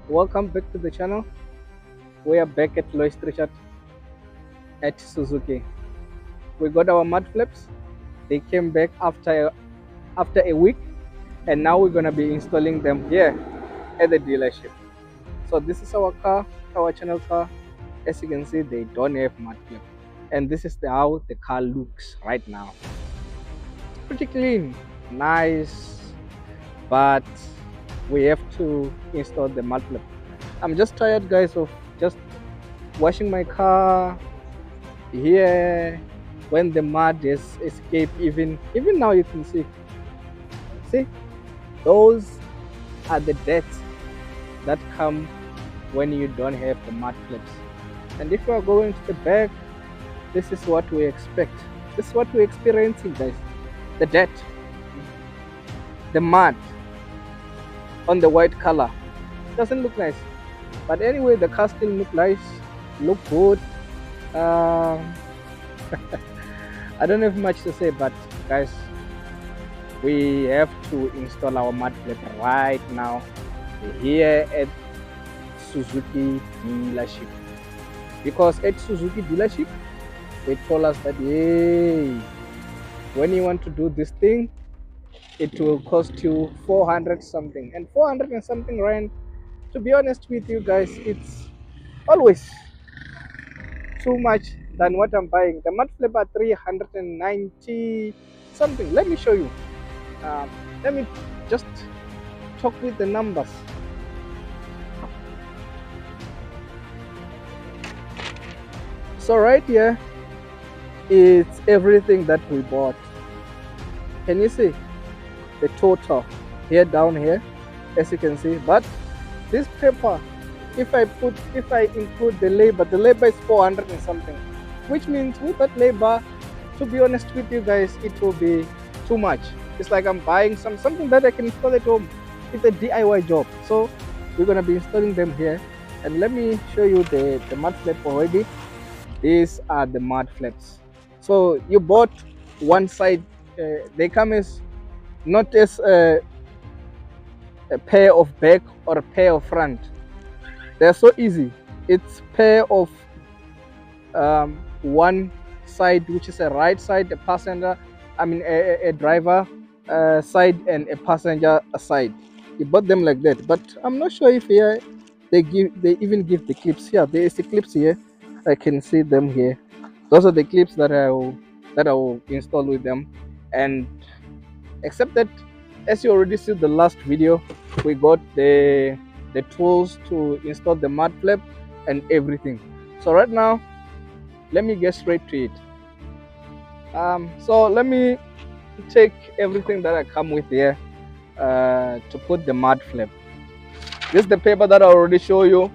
Welcome back to the channel. We are back at Lois Richard at Suzuki. We got our mud flaps. They came back after a week, and now we're gonna be installing them here at the dealership. So this is our car, our channel car. As you can see, they don't have mud flap, and this is how the car looks right now. Pretty clean, nice, but we have to install the mud flap. I'm just tired, guys, of just washing my car here when the mud has escaped. Even now you can see those are the debts that come when you don't have the mud flaps. And if you are going to the back, this is what we expect. This is what we're experiencing, guys. The debt, the mud on the white color doesn't look nice, but anyway, the car still look nice, look good. I don't have much to say, but guys, we have to install our mud flap right now here at Suzuki dealership, because at Suzuki dealership they told us that, hey, when you want to do this thing, it will cost you 400 something, and 400 and something rand, to be honest with you guys, it's always too much than what I'm buying. The mud flap are 390 something. Let me show you. Let me just talk with the numbers. So right here, it's everything that we bought. Can you see the total here down here, as you can see? But this paper, if I include the labor is 400 and something, which means with that labor, to be honest with you guys, it will be too much. It's like I'm buying something that I can install at home. It's a DIY job. So we're gonna be installing them here, and let me show you the mud flap already. These are the mud flaps. So you bought one side. They come as not as a pair of back or a pair of front. They're so easy. It's pair of one side, which is a right side, a passenger, a driver side, and a passenger side. You bought them like that, but I'm not sure if here they even give the clips. Here there is the clips here. I can see them here. Those are the clips that I will install with them. And except that, as you already see the last video, we got the tools to install the mud flap and everything. So right now, let me get straight to it. So let me take everything that I come with here to put the mud flap. This is the paper that I already show you,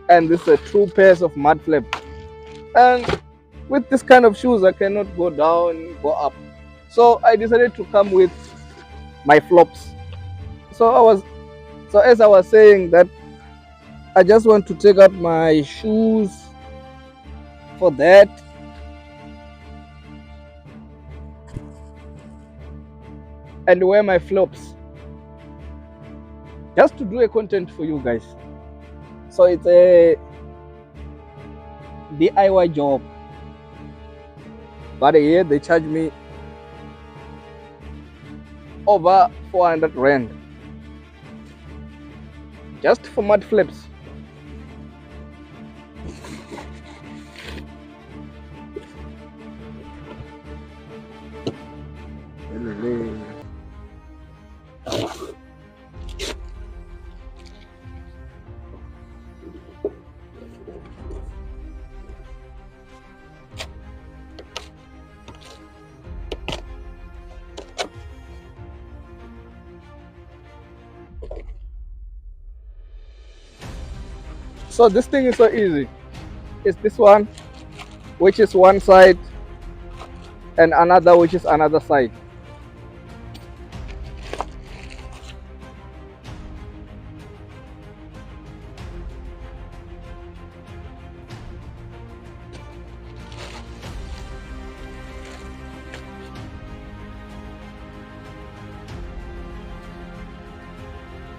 and this is 2 pairs of mud flap. And with this kind of shoes, I cannot go down, go up. So I decided to come with my flops. So as I was saying that I just want to take out my shoes for that. And wear my flops. Just to do a content for you guys. So it's a DIY job. But here they charge me over 400 rand just for mud flaps. So this thing is so easy. It's this one, which is one side, and another, which is another side.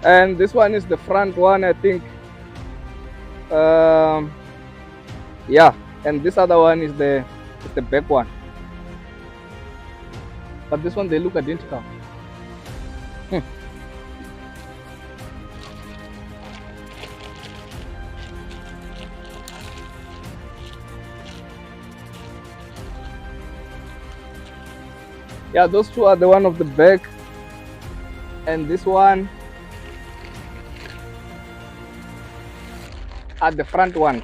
And this one is the front one. I think Yeah, and this other one is the back one, but this one they look identical. Yeah, those two are the one of the back, and this one are the front ones.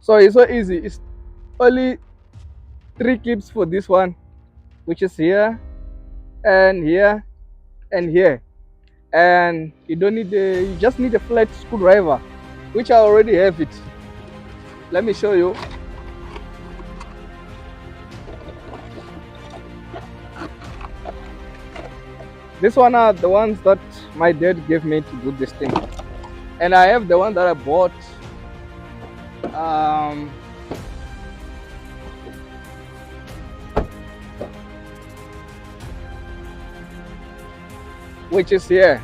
So it's so easy. It's only 3 clips for this one, which is here and here and here, and you don't need you just need a flat screwdriver, which I already have it. Let me show you. This one are the ones that my dad gave me to do this thing, and I have the one that I bought which is here.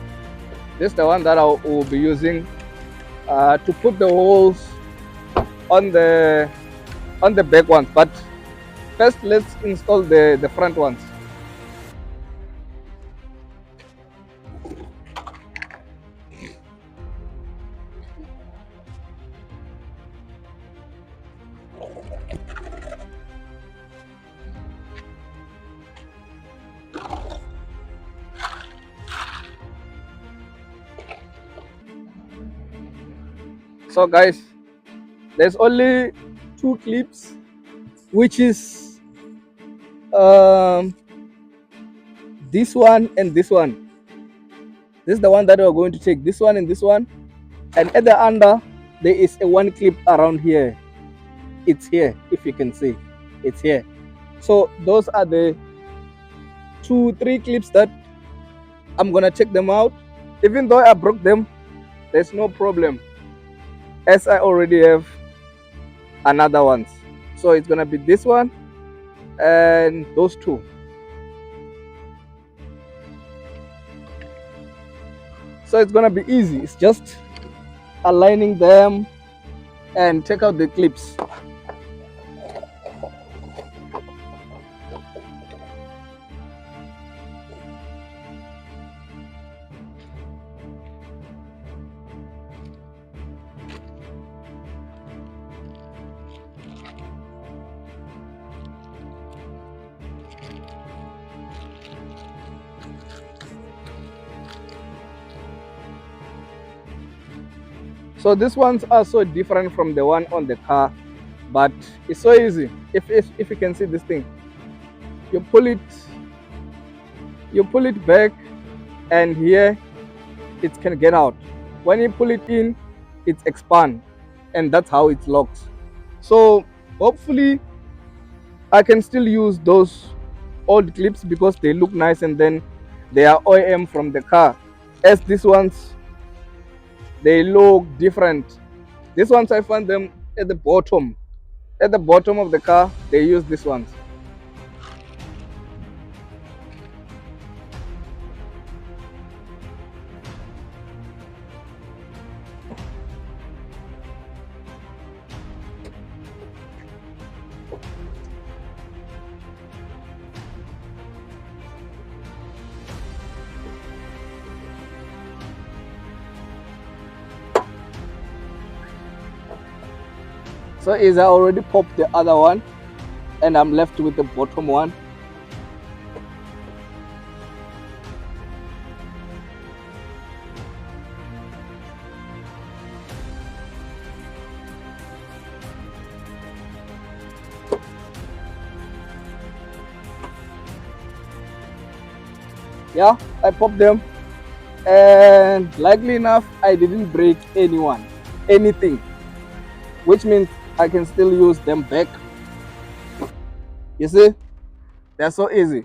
This is the one that I will be using to put the holes on the back ones, but first let's install the front ones. So guys, there's only 2 clips, which is this one and this one. This is the one that we're going to take, this one and this one, and at the under there is a 1 clip around here. It's here, if you can see, it's here. So those are the 2-3 clips that I'm gonna take them out. Even though I broke them, there's no problem, as I already have another ones. So it's gonna be this one and those 2. So it's gonna be easy. It's just aligning them and take out the clips. So these ones are so different from the one on the car, but it's so easy. If you can see this thing, you pull it back, and here it can get out. When you pull it in, it expands, and that's how it locks. So hopefully I can still use those old clips because they look nice, and then they are OEM from the car, as these ones, they look different. These ones I found them at the bottom of the car. They use these ones. So is I already popped the other one, and I'm left with the bottom one. Yeah, I popped them, and likely enough I didn't break anything, which means I can still use them back. You see, they're so easy.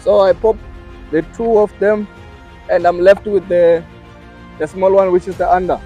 So I pop the two of them and I'm left with the small one, which is the under.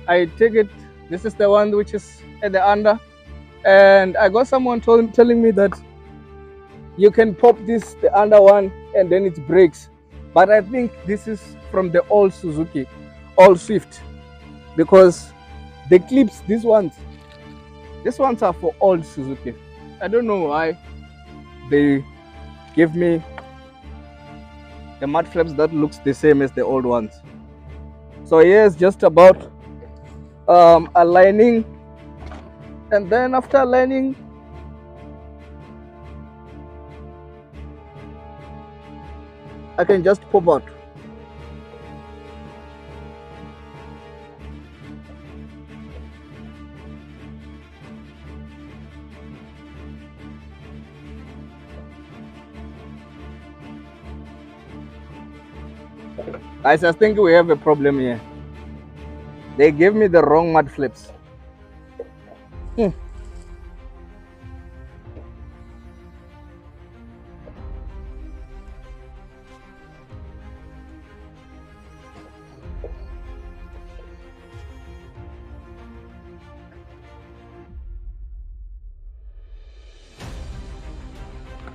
I take it, this is the one which is at the under, and I got someone telling me that you can pop this, the under one, and then it breaks. But I think this is from the old Suzuki, old Swift, because the clips, these ones are for old Suzuki. I don't know why they give me the mud flaps that looks the same as the old ones. So here's just about aligning, and then after aligning, I can just pop out. Guys, I think we have a problem here. They gave me the wrong mud flaps.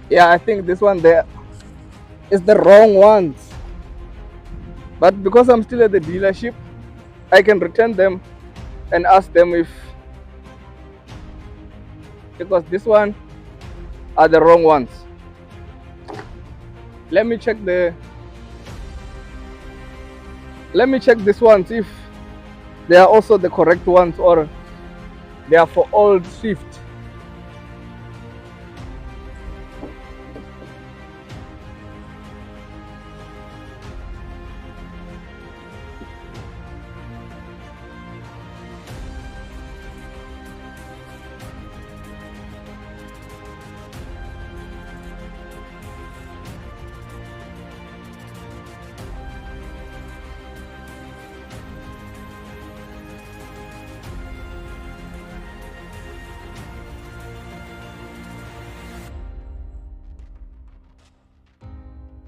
Yeah, I think this one there is the wrong ones. But because I'm still at the dealership, I can return them and ask them if, because this one are the wrong ones. Let me check this ones if they are also the correct ones or they are for old Swift.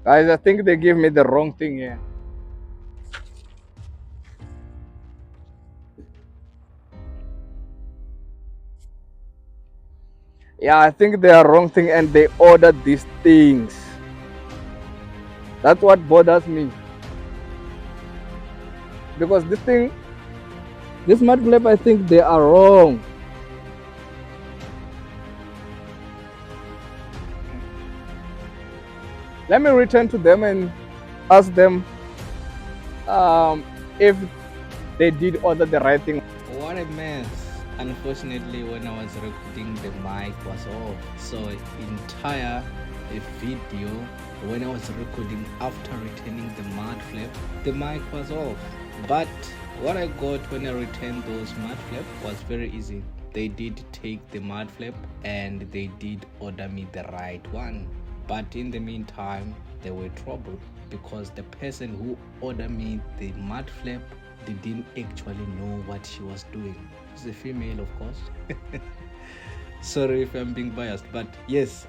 Guys, I think they gave me the wrong thing here. Yeah, I think they are wrong thing and they ordered these things. That's what bothers me. Because this mud flap, I think they are wrong. Let me return to them and ask them if they did order the right thing. What a mess. Unfortunately, when I was recording, the mic was off. So entire video, when I was recording after returning the mud flap, the mic was off. But what I got when I returned those mud flap was very easy. They did take the mud flap and they did order me the right one. But in the meantime, there were trouble because the person who ordered me the mud flap, they didn't actually know what she was doing. She's a female, of course. Sorry if I'm being biased, but yes,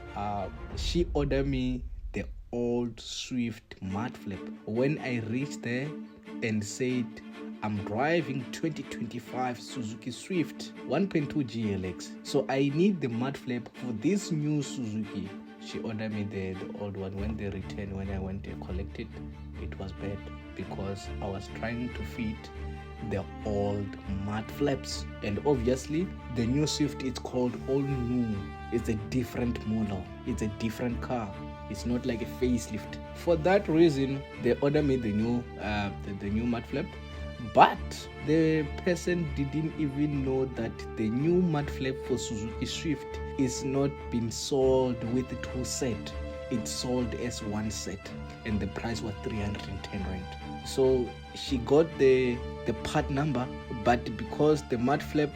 she ordered me the old Swift mud flap. When I reached there and said I'm driving 2025 Suzuki Swift 1.2 GLX, so I need the mud flap for this new Suzuki. She ordered me the old one. When they returned, when I went to collect it, it was bad because I was trying to fit the old mud flaps, and obviously the new Swift is called all new. It's a different model, it's a different car, it's not like a facelift. For that reason, they ordered me the new mud flap, but the person didn't even know that the new mud flap for Suzuki Swift is not being sold with the 2 set. It's sold as 1 set, and the price was 310 rand. So she got the part number, but because the mud flap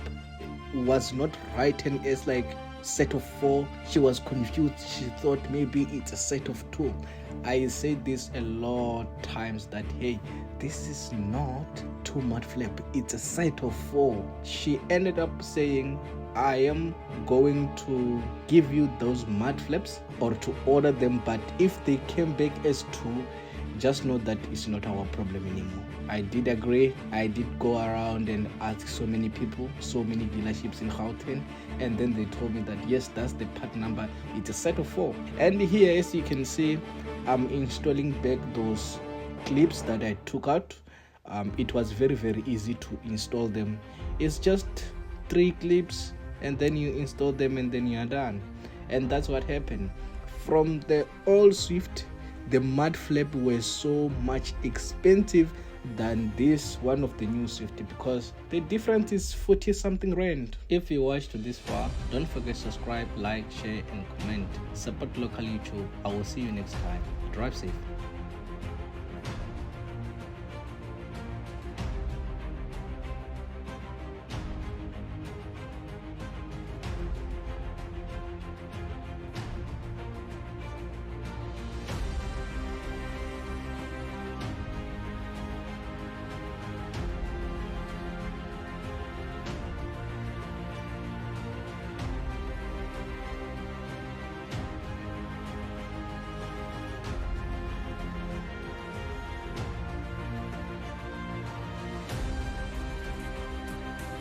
was not written as like set of 4, she was confused. She thought maybe it's a set of 2. I said this a lot of times that hey, this is not 2 mud flap, it's a set of 4. She ended up saying, I am going to give you those mud flaps or to order them, but if they came back as 2, just know that it's not our problem anymore. I did agree. I did go around and ask so many people, so many dealerships in Gauteng, and then they told me that yes, that's the part number, it's a set of 4. And here, as you can see, I'm installing back those clips that I took out. It was very easy to install them. It's just 3 clips, and then you install them and then you're done. And that's what happened. From the old Swift, the mud flap were so much expensive than this one of the new Swift, because the difference is 40 something rand. If you watched this far, don't forget to subscribe, like, share and comment. Support local YouTube. I will see you next time. Drive safe.